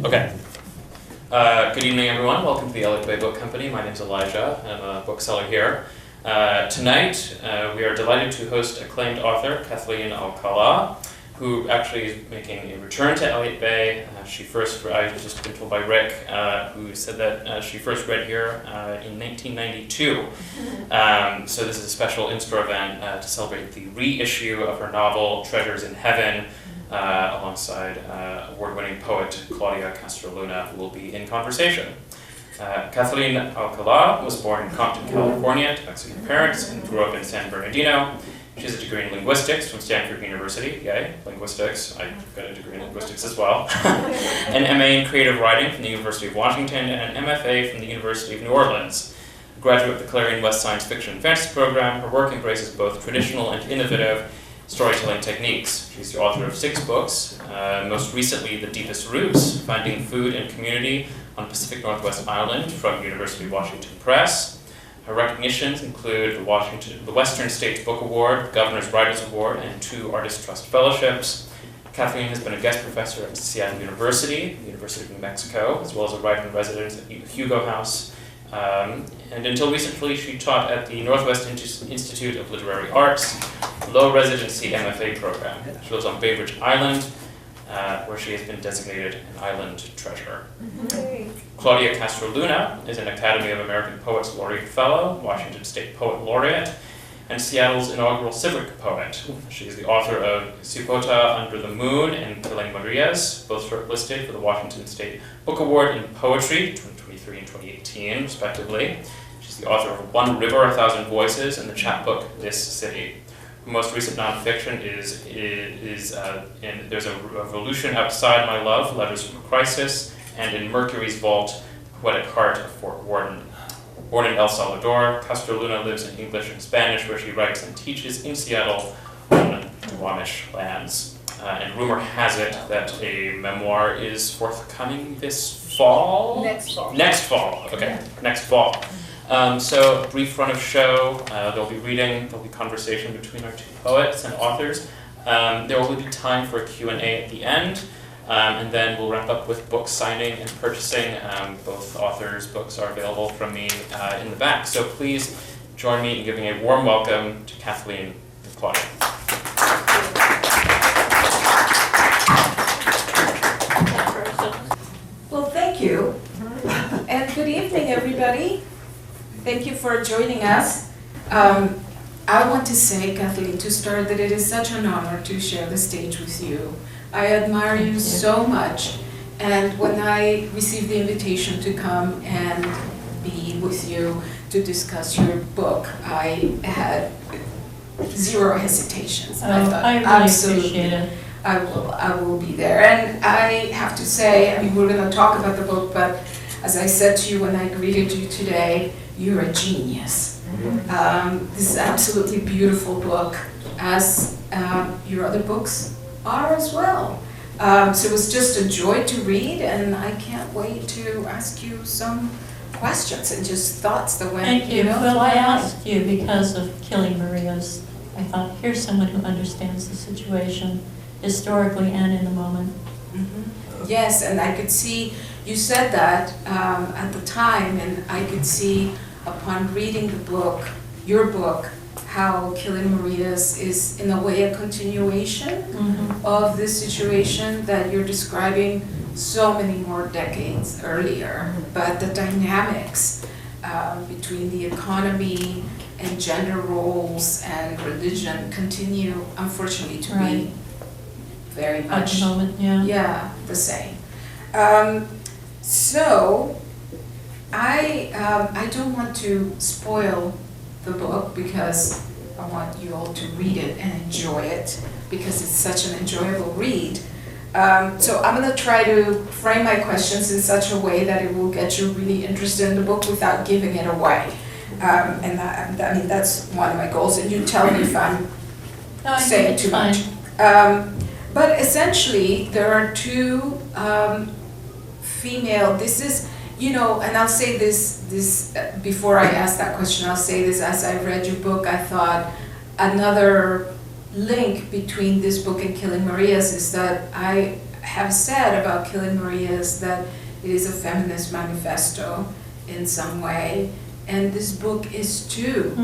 Okay. Good evening, everyone. Welcome to the Elliott Bay Book Company. My name is Elijah. I'm a bookseller here. Tonight, we are delighted to host acclaimed author Kathleen Alcalá, who actually is making a return to Elliott Bay. I've just been told by Rick, who said that she first read here in 1992. So this is a special in-store event to celebrate the reissue of her novel, Treasures in Heaven, alongside award-winning poet Claudia Castroluna, who will be in conversation. Kathleen Alcalá was born in Compton, California, to Mexican parents, and grew up in San Bernardino. She has a degree in linguistics from Stanford University. Yay, linguistics. I've got a degree in linguistics as well. An MA in creative writing from the University of Washington, and an MFA from the University of New Orleans. A graduate of the Clarion West Science Fiction and Fantasy program, her work embraces both traditional and innovative storytelling techniques. She's the author of 6 books, most recently The Deepest Roots, Finding Food and Community on Pacific Northwest Island from University of Washington Press. Her recognitions include the Western States Book Award, the Governor's Writers Award, and 2 Artist Trust Fellowships. Kathleen has been a guest professor at Seattle University, the University of New Mexico, as well as a writer-in-residence at Hugo House. And until recently, she taught at the Northwest Institute of Literary Arts, low-residency MFA program. She lives on Bay Ridge Island, where she has been designated an island treasure. Claudia Castroluna is an Academy of American Poets Laureate Fellow, Washington State Poet Laureate, and Seattle's inaugural civic poet. She is the author of Cipota Under the Moon and Killing Marias, both shortlisted for the Washington State Book Award in Poetry, 2023 and 2018, respectively. She's the author of One River, A Thousand Voices, and the chapbook This City. Her most recent nonfiction is There's a Revolution Outside My Love, Letters from a Crisis, and In Mercury's Vault, Poetic Heart of Fort Worden. Born in El Salvador, Castroluna lives in English and Spanish, where she writes and teaches in Seattle on Duwamish lands. And rumor has it that a memoir is forthcoming this fall? Next fall. Next fall, okay, next fall. So, a brief run of show, there'll be conversation between our 2 poets and authors. There will be time for a Q&A at the end, and then we'll wrap up with book signing and purchasing. Both authors' books are available from me in the back. So please join me in giving a warm welcome to Kathleen and Claudia. Well, thank you. And good evening, everybody. Thank you for joining us. I want to say, Kathleen, to start, that it is such an honor to share the stage with you. I admire you so much, and when I received the invitation to come and be with you to discuss your book, I had 0 hesitations. I thought, I really absolutely, appreciate it. I will be there. And I have to say, I mean, we're going to talk about the book, but as I said to you when I greeted you today, you're a genius. This is an absolutely beautiful book, as your other books are as well. So it was just a joy to read, and I can't wait to ask you some questions and just thoughts that went, Thank you. Well, fly I out. asked you because of Killing Marias. I thought, here's someone who understands the situation, historically and in the moment. Yes, and I could see, you said that at the time, and I could see upon reading the book, your book, how Killing Marias is in a way a continuation of this situation that you're describing so many more decades earlier. But the dynamics between the economy and gender roles and religion continue, unfortunately, to be very At much the moment, the same. So I don't want to spoil the book because I want you all to read it and enjoy it because it's such an enjoyable read. So I'm going to try to frame my questions in such a way that it will get you really interested in the book without giving it away. And I mean, that's one of my goals, and you tell me if I'm saying too much. But essentially, there are 2 female, this is, you know, and I'll say this before I ask that question, I'll say this, as I read your book, I thought another link between this book and Killing Marias is that I have said about Killing Maria is that it is a feminist manifesto in some way, and this book is too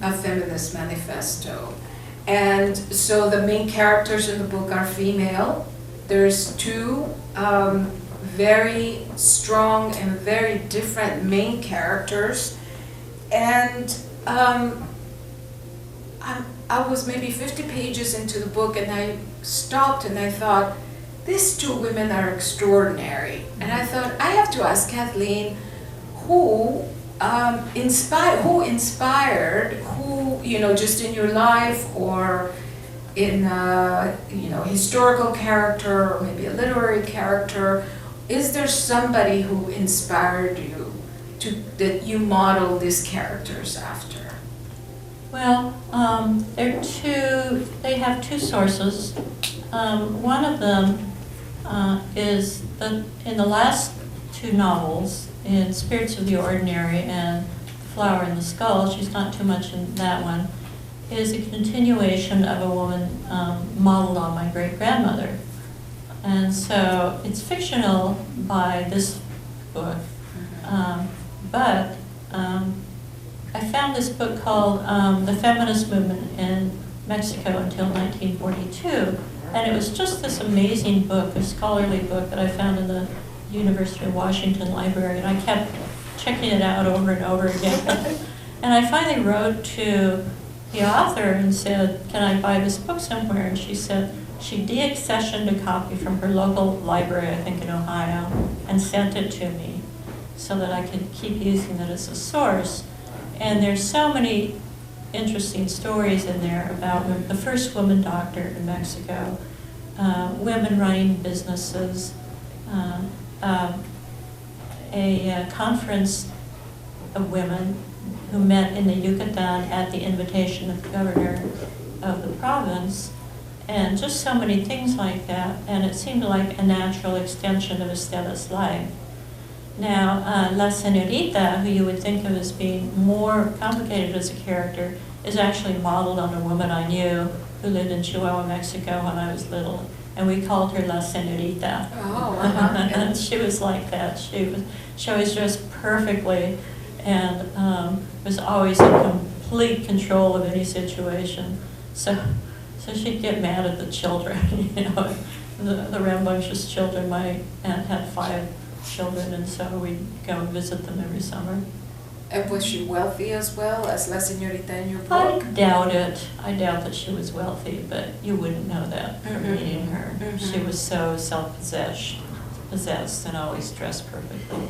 a feminist manifesto. And so the main characters in the book are female. There's two very strong and very different main characters, and I was maybe 50 pages into the book, and I stopped and I thought, these two women are extraordinary. And I thought, I have to ask Kathleen, who inspired, who, just in your life or in a, historical character or maybe a literary character, is there somebody who inspired you that you model these characters after? Well, they have two sources. One of them is that in the last two novels, in Spirits of the Ordinary and The Flower in the Skull, she's not too much in that one, is a continuation of a woman modeled on my great-grandmother. And so it's fictional by this book, but I found this book called The Feminist Movement in Mexico until 1942, and it was just this amazing book, a scholarly book that I found in the University of Washington library, and I kept checking it out over and over again. And I finally wrote to the author and said, can I buy this book somewhere? And she said she deaccessioned a copy from her local library, I think in Ohio, and sent it to me so that I could keep using it as a source. And there's so many interesting stories in there about the first woman doctor in Mexico, women running businesses, a conference of women who met in the Yucatan at the invitation of the governor of the province, and just so many things like that. And it seemed like a natural extension of Estela's life. Now, La Señorita, who you would think of as being more complicated as a character, is actually modeled on a woman I knew who lived in Chihuahua, Mexico when I was little. And we called her La Señorita. Oh, And she was like that. She was dressed perfectly and was always in complete control of any situation. So she'd get mad at the children, the rambunctious children. My aunt had 5 children, and so we'd go and visit them every summer. And was she wealthy as well as La Señorita in your I book? doubt it. I doubt that she was wealthy, but you wouldn't know that from reading her. She was so self-possessed and always dressed perfectly.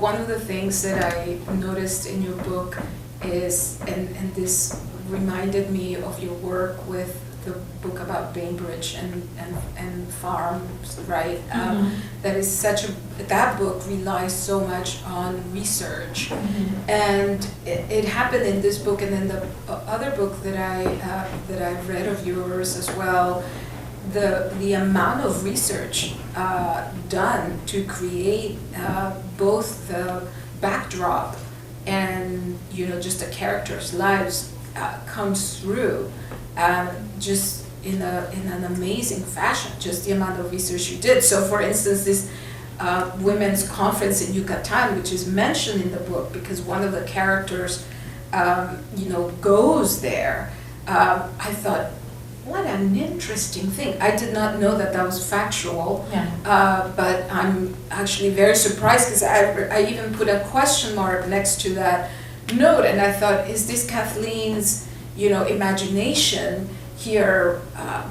One of the things that I noticed in your book is, and this reminded me of your work with the book about Bainbridge and farms, right? That is that book relies so much on research, and it happened in this book and in the other book that I read of yours as well. The amount of research done to create both the backdrop and just the characters' lives comes through. Just in an amazing fashion, just the amount of research you did. So for instance, this women's conference in Yucatan, which is mentioned in the book because one of the characters, goes there. I thought, what an interesting thing. I did not know that was factual, but I'm actually very surprised because I even put a question mark next to that note, and I thought, is this Kathleen's imagination here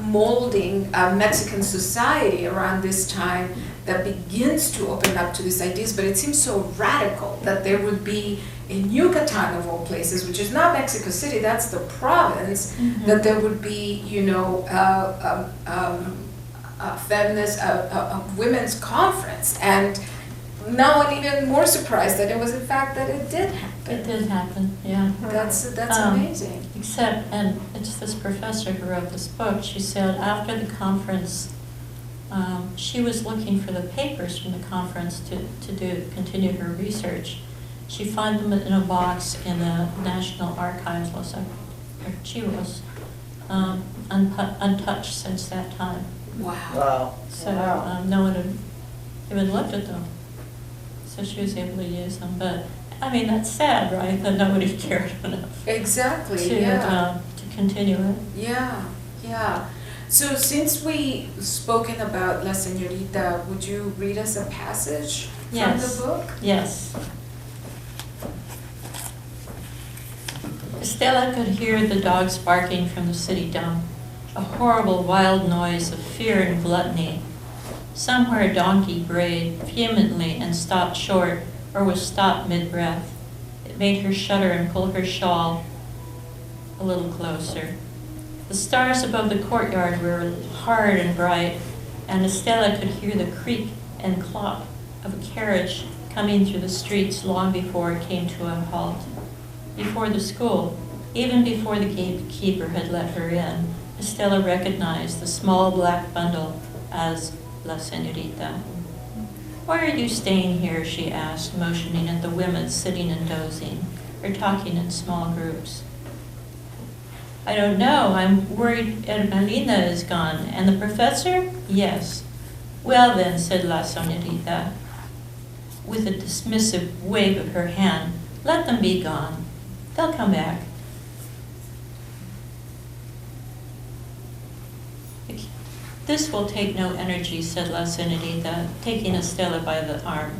molding Mexican society around this time that begins to open up to these ideas? But it seems so radical that there would be in Yucatan of all places, which is not Mexico City, that's the province, that there would be a feminist, a women's conference. And now I'm even more surprised that it was in fact that it did happen. It did happen, yeah. That's amazing. Except, and it's this professor who wrote this book, she said after the conference, she was looking for the papers from the conference to continue her research. She found them in a box in the National Archives, Los Archivos, untouched since that time. Wow. Wow. So Wow. no one had even looked at them. So she was able to use them. But, I mean, that's sad, right? That nobody cared enough Exactly, to, yeah. to continue it. Yeah, yeah. So since we've spoken about La Señorita, would you read us a passage from Yes. the book? Yes. Estela could hear the dogs barking from the city dump, a horrible wild noise of fear and gluttony. Somewhere a donkey brayed vehemently and stopped short, or was stopped mid-breath. It made her shudder and pull her shawl a little closer. The stars above the courtyard were hard and bright, and Estela could hear the creak and clop of a carriage coming through the streets long before it came to a halt. Before the school, even before the gatekeeper had let her in, Estela recognized the small black bundle as La Señorita. "Why are you staying here?" she asked, motioning at the women sitting and dozing, or talking in small groups. "I don't know. I'm worried Hermelina is gone. And the professor?" "Yes." "Well then," said La Señorita, with a dismissive wave of her hand, "let them be gone. They'll come back." "This will take no energy," said La Señorita, taking Estela by the arm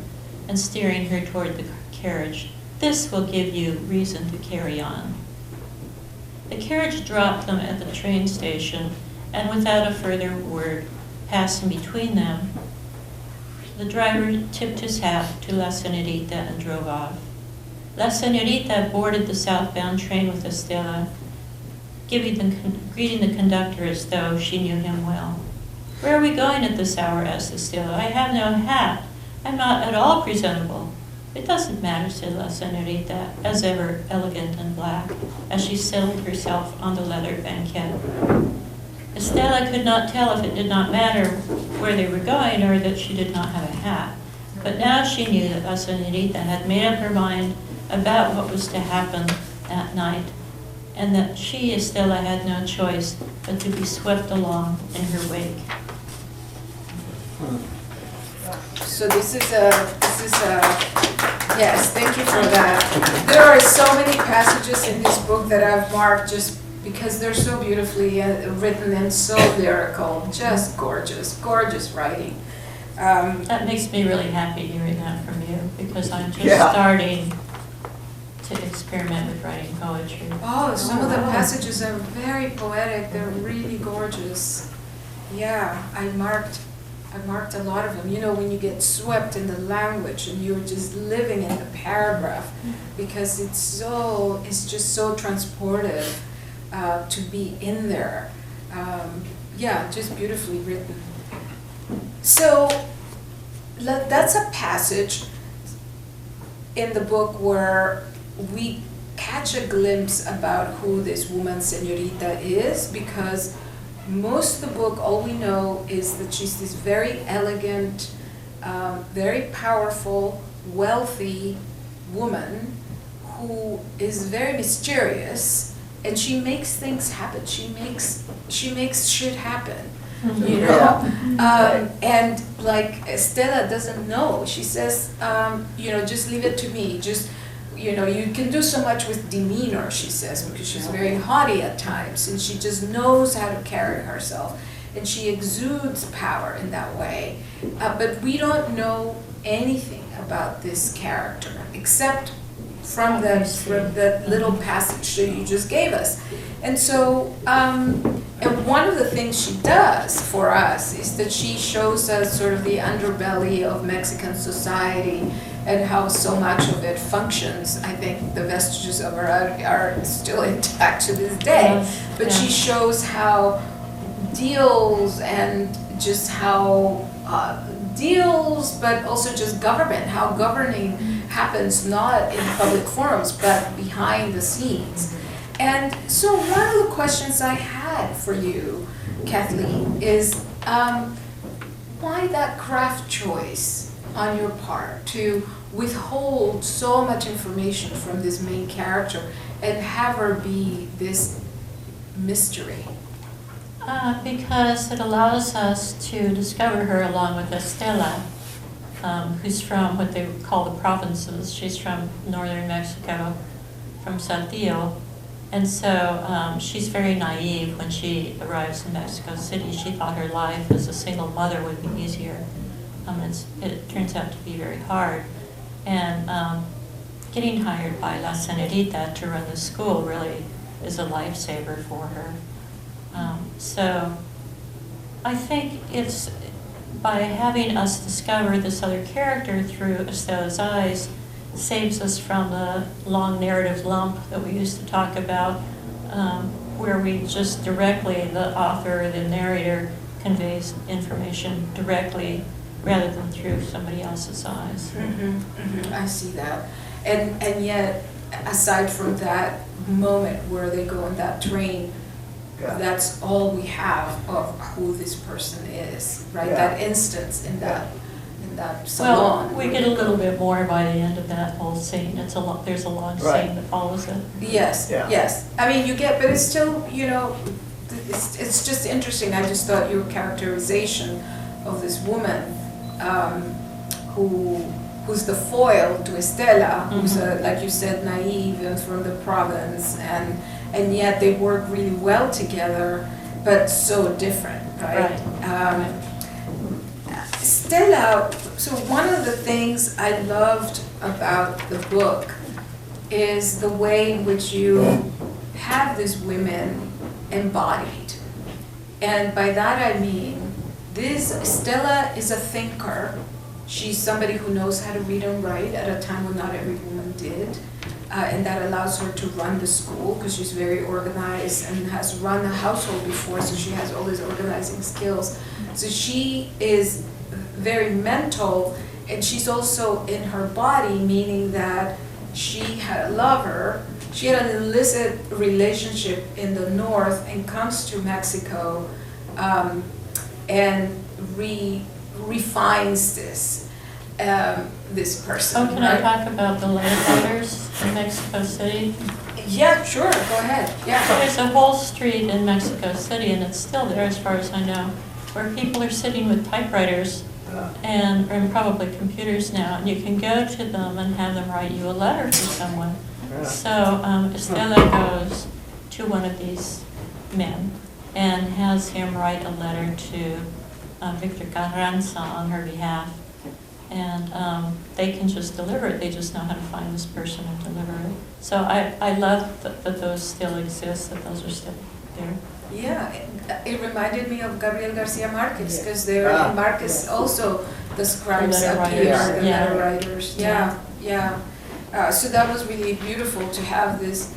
and steering her toward the carriage. "This will give you reason to carry on." The carriage dropped them at the train station, and without a further word passing between them, the driver tipped his hat to La Señorita and drove off. La Señorita boarded the southbound train with Estela, greeting the conductor as though she knew him well. "Where are we going at this hour?" asked Estela. "I have no hat. I'm not at all presentable." "It doesn't matter," said La Señorita, as ever elegant and black, as she settled herself on the leather banquette. Estela could not tell if it did not matter where they were going or that she did not have a hat. But now she knew that La Señorita had made up her mind about what was to happen that night, and that she, Estela, had no choice but to be swept along in her wake. So this is a, yes, thank you for that. There are so many passages in this book that I've marked just because they're so beautifully written and so lyrical, just gorgeous, gorgeous writing. That makes me really happy hearing that from you, because I'm just Yeah. starting to experiment with writing poetry. Oh, some of the passages are very poetic, they're really gorgeous. Yeah, I marked a lot of them. You know, when you get swept in the language and you're just living in the paragraph, because it's just so transportive to be in there. Yeah, just beautifully written. So that's a passage in the book where we catch a glimpse about who this woman Señorita is, because most of the book, all we know is that she's this very elegant, very powerful, wealthy woman who is very mysterious, and she makes things happen. She makes shit happen, you know. And like Estela doesn't know. She says, you know, just leave it to me. Just, you know, you can do so much with demeanor, she says, because she's very haughty at times, and she just knows how to carry herself, and she exudes power in that way. But we don't know anything about this character except from that little passage that you just gave us. And so, and one of the things she does for us is that she shows us sort of the underbelly of Mexican society and how so much of it functions. I think the vestiges of her are still intact to this day. Yes, But she yes. shows how deals and just how deals, but also just government, how governing happens not in public forums, but behind the scenes. And so one of the questions I had for you, Kathleen, is why that craft choice on your part to withhold so much information from this main character and have her be this mystery? Because it allows us to discover her along with Estela, who's from what they call the provinces. She's from northern Mexico, from Saltillo. And so she's very naive when she arrives in Mexico City. She thought her life as a single mother would be easier. It turns out to be very hard. And getting hired by La Senorita to run the school really is a lifesaver for her. So I think it's by having us discover this other character through Estela's eyes saves us from the long narrative lump that we used to talk about, where we just directly, the author or the narrator conveys information directly rather than through somebody else's eyes. I see that. And yet, aside from that moment where they go on that train, that's all we have of who this person is, right? Yeah. That instance in that salon. Well, we get a little bit more by the end of that whole scene. There's a long scene that follows it. Yes, Yeah. yes. I mean, you get, but it's still, it's just interesting. I just thought your characterization of this woman, who's the foil to Estela, who's like you said, naive and from the province, and yet they work really well together, but so different, right? Estela, so one of the things I loved about the book is the way in which you have these women embodied. And by that I mean, Estela is a thinker. She's somebody who knows how to read and write at a time when not every woman did. And that allows her to run the school because she's very organized and has run a household before, so she has all these organizing skills. So she is very mental, and she's also in her body, meaning that she had a lover. She had an illicit relationship in the north and comes to Mexico and refines this person. Oh, can I talk about the legislators in Mexico City? Yeah, sure, go ahead. Yeah. There's a whole street in Mexico City, and it's still there as far as I know, where people are sitting with typewriters and probably computers now, and you can go to them and have them write you a letter for someone. So Estela goes to one of these men and has him write a letter to Victor Carranza on her behalf. And they can just deliver it. They just know how to find this person and deliver it. So I love that those still exist, that those are still there. Yeah, it reminded me of Gabriel Garcia Marquez, because there in Marquez also the scribes appear, the letter writers. Yeah. So that was really beautiful to have this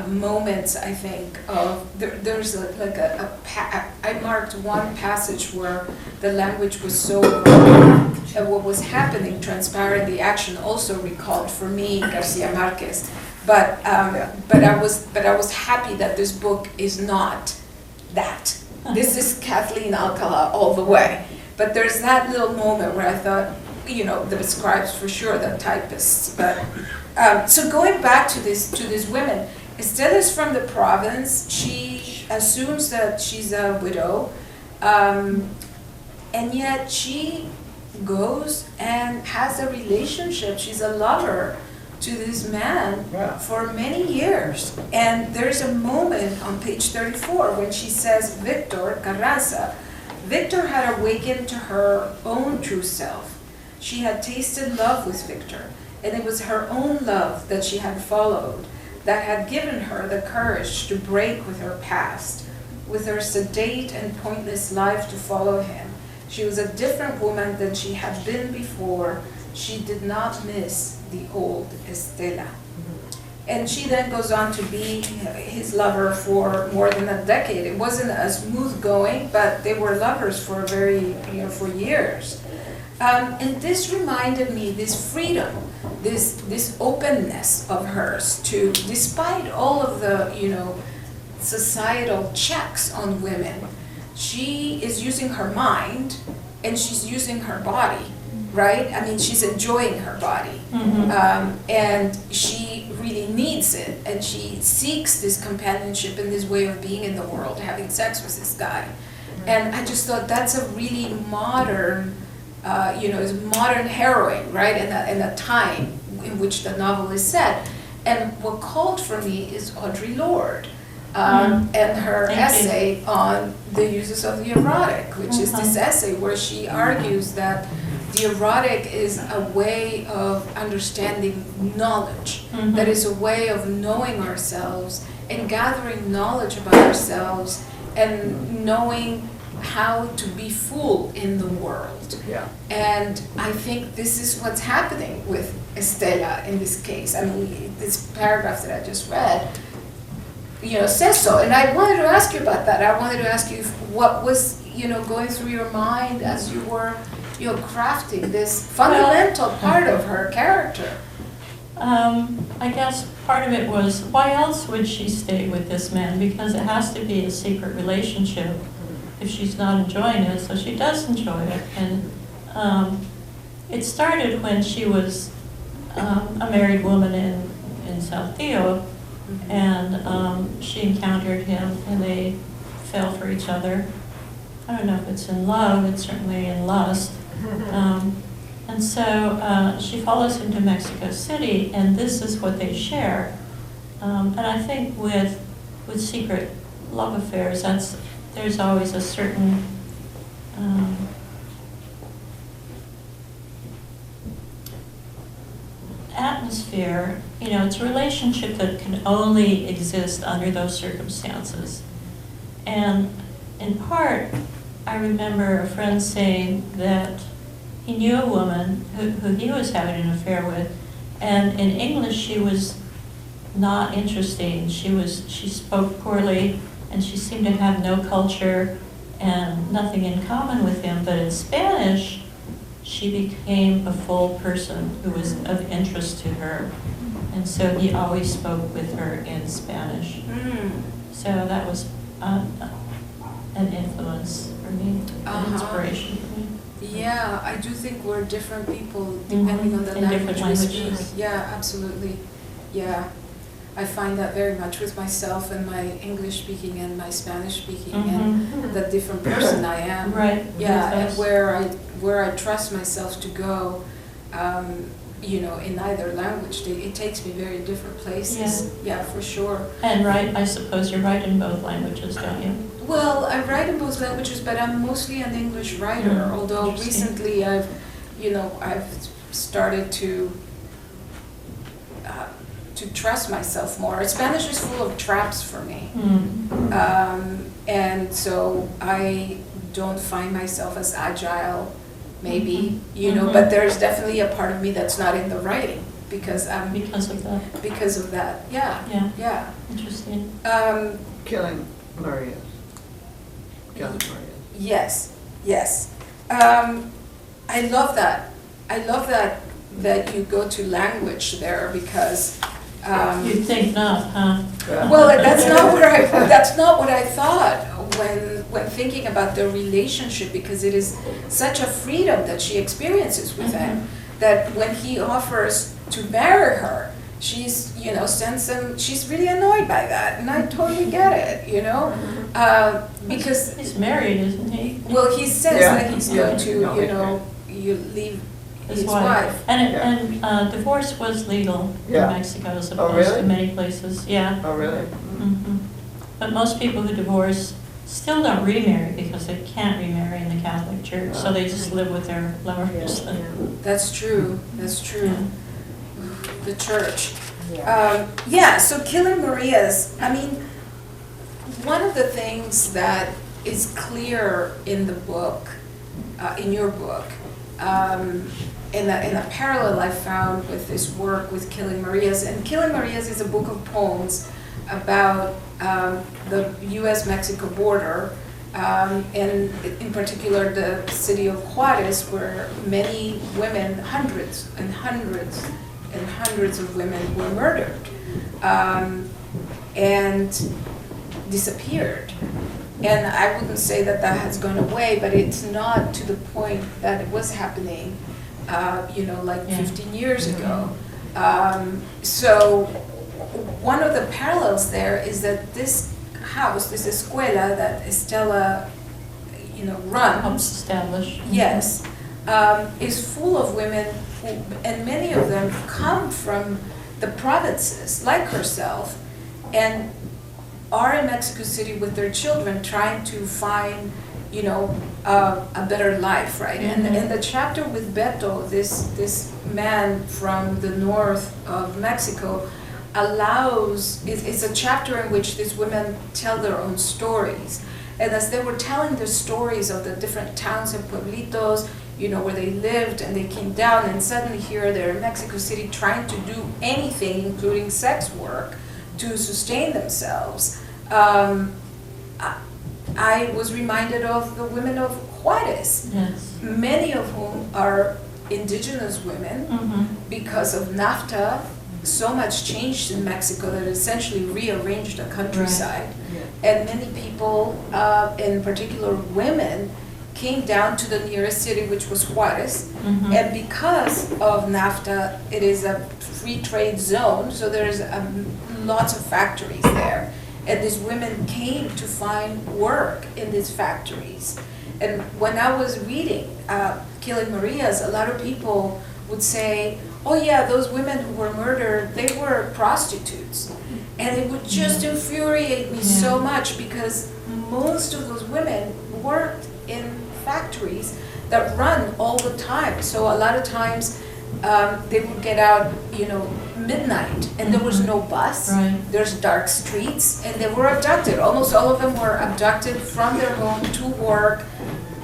moments, I think, of there's I marked one passage where the language was so raw, and what was happening transpired. The action also recalled for me Garcia Marquez, but I was happy that this book is not that. This is Kathleen Alcalá all the way. But there's that little moment where I thought, the scribes for sure, the typists. But so going back to these women. Estela is from the province. She assumes that she's a widow, and yet she goes and has a relationship. She's a lover to this man for many years. And there's a moment on page 34 when she says, Victor Carranza, Victor had awakened to her own true self. She had tasted love with Victor, and it was her own love that she had followed, that had given her the courage to break with her past, with her sedate and pointless life to follow him. She was a different woman than she had been before. She did not miss the old Estela. And she then goes on to be his lover for more than a decade. It wasn't a smooth going, but they were lovers for for years. And this reminded me, this freedom, this openness of hers to, despite all of the, societal checks on women, she is using her mind and she's using her body right? I mean, she's enjoying her body. And she really needs it, and she seeks this companionship and this way of being in the world, having sex with this guy. And I just thought that's a really modern, is modern heroine, right? In a time in which the novel is set. And what called for me is Audre Lorde. And her essay on the uses of the erotic, which is this essay where she argues that the erotic is a way of understanding knowledge, that is a way of knowing ourselves and gathering knowledge about ourselves and knowing how to be full in the world. And I think this is what's happening with Estela in this case. I mean, this paragraph that I just read, says so. And I wanted to ask you about that. I wanted to ask you what was, going through your mind as you were, crafting this fundamental part of her character. I guess part of it was, why else would she stay with this man? Because it has to be a secret relationship if she's not enjoying it, so she does enjoy it. And it started when she was a married woman in Saltillo, and she encountered him, and they fell for each other. I don't know if it's in love, it's certainly in lust. And so she follows him to Mexico City, and this is what they share. And I think with secret love affairs, there's always a certain atmosphere. It's a relationship that can only exist under those circumstances. And in part, I remember a friend saying that he knew a woman who he was having an affair with, and in English she was not interesting. She spoke poorly, and she seemed to have no culture and nothing in common with him. But in Spanish, she became a full person who was of interest to her, and so he always spoke with her in Spanish. So that was an influence for me, an inspiration for me. Yeah, I do think we're different people depending on the language we speak. Yeah, absolutely. Yeah, I find that very much with myself and my English speaking and my Spanish speaking and the different person I am. Right. Yeah, and where I trust myself to go, in either language, it takes me very different places. Yeah, for sure. And I suppose you write in both languages, don't you? Well, I write in both languages, but I'm mostly an English writer, although recently I've started to trust myself more. Spanish is full of traps for me. And so I don't find myself as agile, maybe, but there's definitely a part of me that's not in the writing because of that. Yeah. Interesting. Killing Maria. Yes. I love that you go to language there because You'd think not, huh? well, that's not what I thought when thinking about the relationship, because it is such a freedom that she experiences with him, that when he offers to marry her, she's she's really annoyed by that, and I totally get it, because he's married, isn't he? well, he says that he's going to you leave his wife. And divorce was legal in Mexico as opposed to many places. Yeah. Oh, really? But most people who divorce still don't remarry because they can't remarry in the Catholic Church, so they just live with their lovers. That's true. The church. So Killing Marias, one of the things that is clear in the book, in your book, in a parallel I found with this work with Killing Marias, and Killing Marias is a book of poems about the U.S.-Mexico border, and in particular the city of Juarez, where many women, hundreds and hundreds and hundreds of women were murdered and disappeared. And I wouldn't say that has gone away, but it's not to the point that it was happening like Yeah. 15 years ago. So one of the parallels there is that this house, this escuela that Estela, Helps runs, establish. yes, is full of women who, and many of them come from the provinces, like herself, and are in Mexico City with their children trying to find, a better life, right? And in the chapter with Beto, this man from the north of Mexico it's a chapter in which these women tell their own stories. And as they were telling the stories of the different towns and pueblitos, where they lived and they came down, and suddenly here they're in Mexico City trying to do anything, including sex work, to sustain themselves. I was reminded of the women of Juarez, Yes. many of whom are indigenous women. Because of NAFTA, so much changed in Mexico that it essentially rearranged the countryside. And many people, in particular women, came down to the nearest city, which was Juarez. And because of NAFTA, it is a free trade zone, so there's lots of factories there. And these women came to find work in these factories. And when I was reading Killing Marias, a lot of people would say, oh yeah, those women who were murdered, they were prostitutes. And it would just infuriate me so much, because most of those women worked in factories that run all the time. So a lot of times they would get out, midnight, and there was no bus. Right. There's dark streets, and they were abducted. Almost all of them were abducted from their home to work.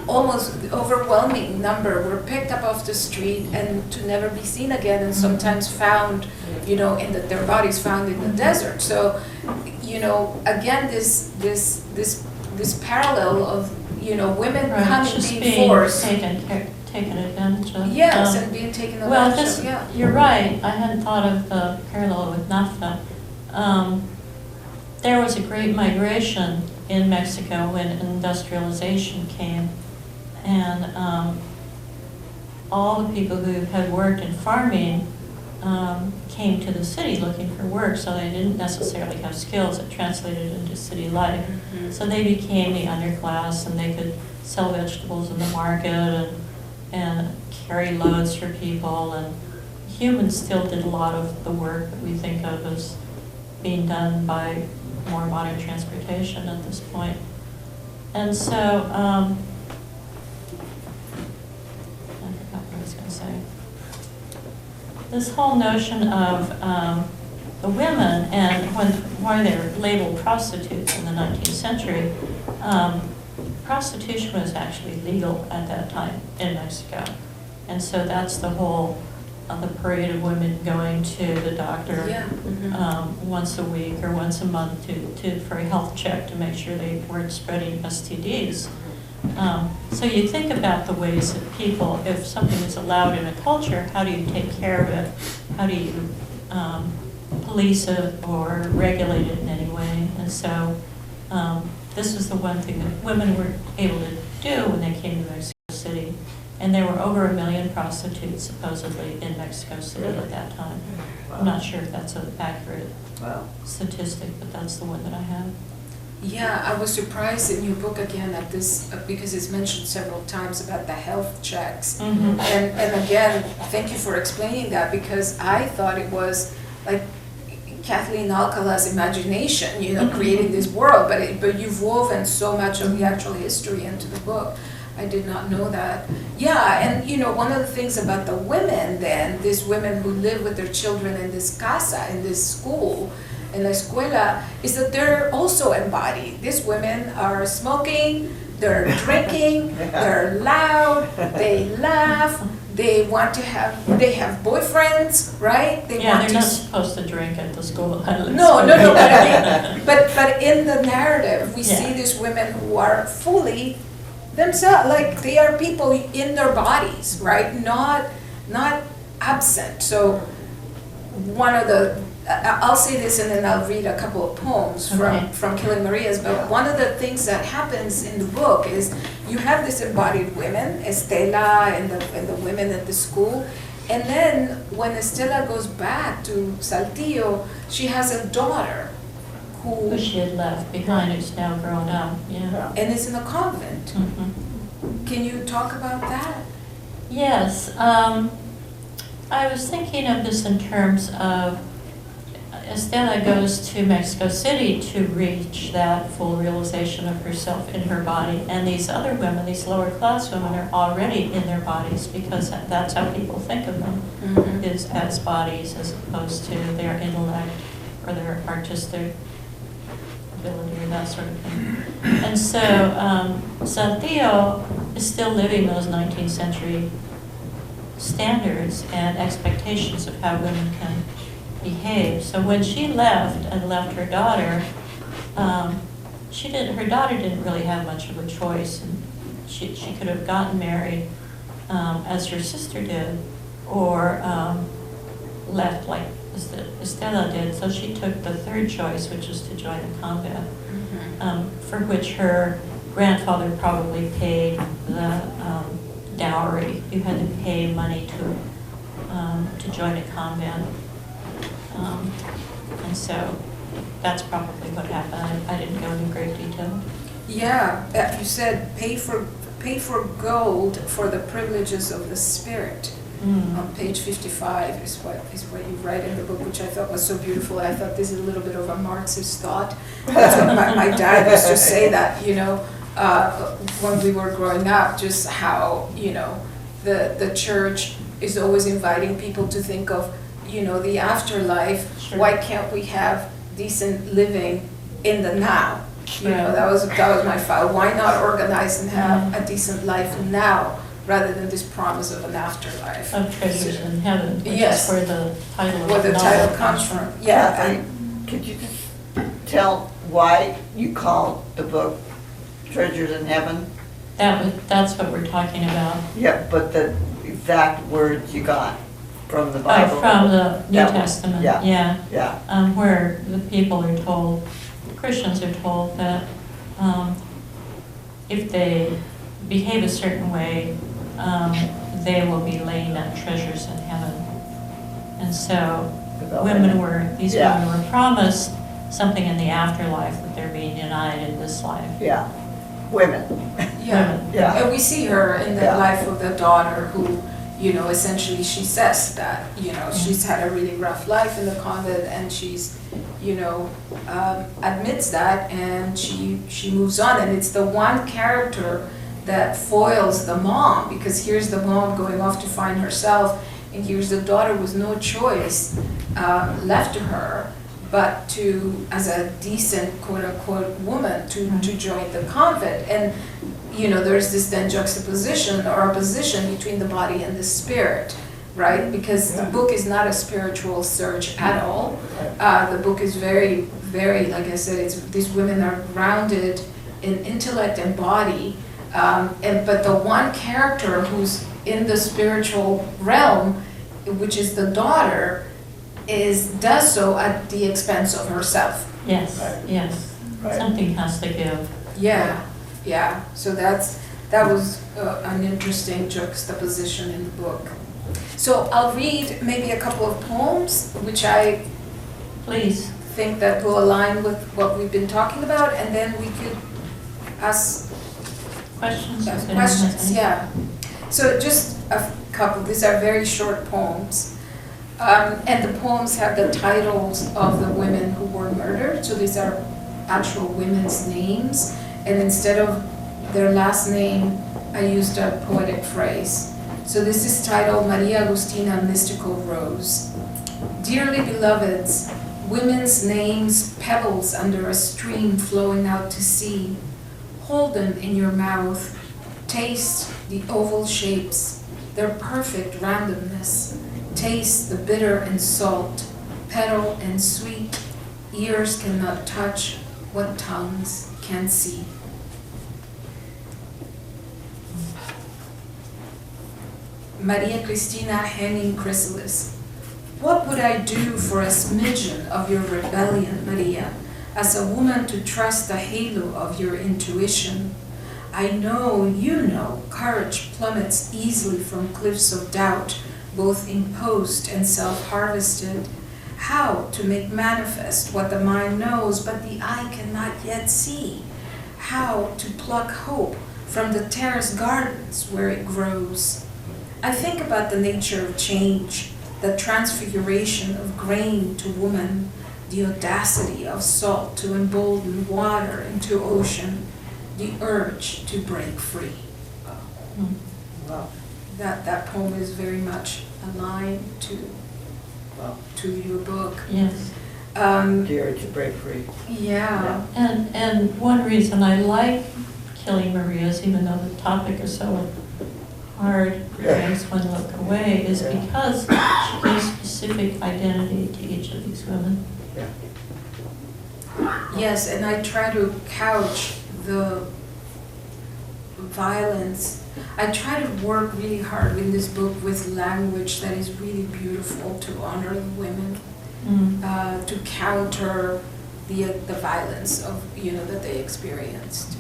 Almost overwhelming number were picked up off the street and to never be seen again, and sometimes found, their bodies found in the desert. So, again, this parallel of, women Right, coming, just being forced. taken advantage of. Yes, and being taken Well, advantage of, yeah. you're right, I hadn't thought of the parallel with NAFTA. There was a great migration in Mexico when industrialization came, and all the people who had worked in farming came to the city looking for work, so they didn't necessarily have skills that translated into city life. So they became the underclass, and they could sell vegetables in the market and carry loads for people, and humans still did a lot of the work that we think of as being done by more modern transportation at this point. And so, I forgot what I was going to say. This whole notion of the women, and why they're labeled prostitutes in the 19th century, prostitution was actually legal at that time in Mexico. And so that's the whole the parade of women going to the doctor once a week or once a month for a health check to make sure they weren't spreading STDs. So you think about the ways that people, if something is allowed in a culture, how do you take care of it? How do you police it or regulate it in any way? And so this was the one thing that women were able to do when they came to Mexico City. And there were over 1 million prostitutes supposedly in Mexico City at that time. I'm not sure if that's an accurate statistic, but that's the one that I have. Yeah, I was surprised in your book again at this, because it's mentioned several times about the health checks. And again, thank you for explaining that, because I thought it was like Kathleen Alcalás imagination, creating this world, but you've woven so much of the actual history into the book. I did not know that. Yeah, and one of the things about the women then, these women who live with their children in this casa, in this school, in la escuela, is that they're also embodied. These women are smoking, they're drinking, they're loud, they laugh, they have boyfriends, right? They're not supposed to drink at the school. No, but in the narrative, we see these women who are fully themselves, like they are people in their bodies, right? Not absent. So one of the I'll say this and then I'll read a couple of poems Okay. from Killing Marias, but one of the things that happens in the book is you have this embodied women, Estela and the women at the school, and then when Estela goes back to Saltillo, she has a daughter Who she had left behind, who's now grown up, yeah. and is in a convent. Mhm. Can you talk about that? Yes, I was thinking of this in terms of Estela goes to Mexico City to reach that full realization of herself in her body, and these other women, these lower class women, are already in their bodies because that's how people think of them, is as bodies as opposed to their intellect or their artistic ability or that sort of thing. And so Saltillo is still living those 19th century standards and expectations of how women can behave. So when she left and left her daughter, her daughter didn't really have much of a choice, and she could have gotten married as her sister did, or left like Estela did. So she took the third choice, which was to join a convent, for which her grandfather probably paid the dowry. You had to pay money to join a convent. And so that's probably what happened. I didn't go into great detail. Yeah, you said pay for gold for the privileges of the spirit. On page 55 is what you write in the book, which I thought was so beautiful. I thought this is a little bit of a Marxist thought. That's what my dad used to say that, you know, when we were growing up, just how, you know, the church is always inviting people to think of, you know, the afterlife. Sure. Why can't we have decent living in the now? You know, Right. that was my file. Why not organize and have a decent life now rather than this promise of an afterlife? Of Treasures in Heaven, which Yes. is where the title of Where the novel title comes from. Yeah. Kathleen, could you just tell why you call the book Treasures in Heaven? That's what we're talking about. Yeah, but the exact words you got from the Bible. From the New That one. Testament, Yeah. yeah. Where the people are told, Christians are told that if they behave a certain way, they will be laying up treasures in heaven. And so these Yeah. women were promised something in the afterlife that they're being denied in this life. Yeah, women. Yeah. Women. Yeah. And we see her in the Yeah. life of the daughter who, you know, essentially she says that, you know, she's had a really rough life in the convent and she's, you know, admits that and she moves on. And it's the one character that foils the mom, because here's the mom going off to find herself and here's the daughter with no choice left to her but to, as a decent quote-unquote woman, to join the convent. And you know, there's this then juxtaposition or opposition between the body and the spirit, right? Because the book is not a spiritual search at all. The book is very, very, like I said, these women are grounded in intellect and body, but the one character who's in the spiritual realm, which is the daughter, does so at the expense of herself. Yes, Right. yes. Right. Something has to give. Yeah. So that was an interesting juxtaposition in the book. So I'll read maybe a couple of poems, which I Please. think that will align with what we've been talking about, and then we could ask Questions? If anyone has questions. any. Yeah. So just a couple. These are very short poems. And the poems have the titles of the women who were murdered. So these are actual women's names. And instead of their last name, I used a poetic phrase. So this is titled Maria Agustina Mystical Rose. Dearly beloveds, women's names, pebbles under a stream flowing out to sea. Hold them in your mouth. Taste the oval shapes, their perfect randomness. Taste the bitter and salt, petal and sweet. Ears cannot touch what tongues can see. Maria Cristina Henning Chrysalis. What would I do for a smidgen of your rebellion, Maria, as a woman to trust the halo of your intuition? I know, you know, courage plummets easily from cliffs of doubt, both imposed and self-harvested. How to make manifest what the mind knows but the eye cannot yet see? How to pluck hope from the terrace gardens where it grows? I think about the nature of change, the transfiguration of grain to woman, the audacity of salt to embolden water into ocean, the urge to break free. Wow. That poem is very much aligned to your book. Yes. The urge to break free. Yeah. And one reason I like Killing Marias, even though the topic is so hard, it makes one look away, is because she gives specific identity to each of these women. Yeah. Yes, and I try to couch the violence. I try to work really hard in this book with language that is really beautiful to honor the women, to counter the violence of that they experienced.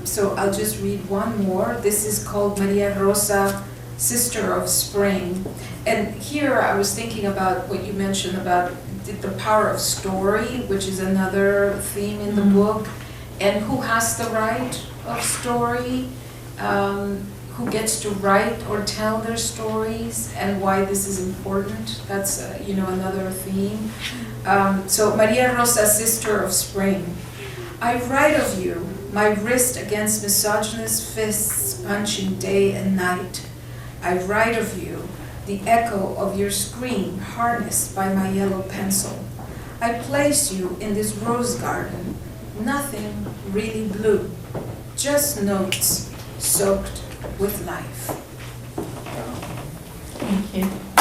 So I'll just read one more. This is called Maria Rosa, Sister of Spring. And here I was thinking about what you mentioned about the power of story, which is another theme in the book, and who has the right of story, who gets to write or tell their stories, and why this is important. That's another theme. So Maria Rosa, Sister of Spring. I write of you, my wrist against misogynist fists punching day and night. I write of you, the echo of your scream harnessed by my yellow pencil. I place you in this rose garden, nothing really blue, just notes soaked with life. Thank you.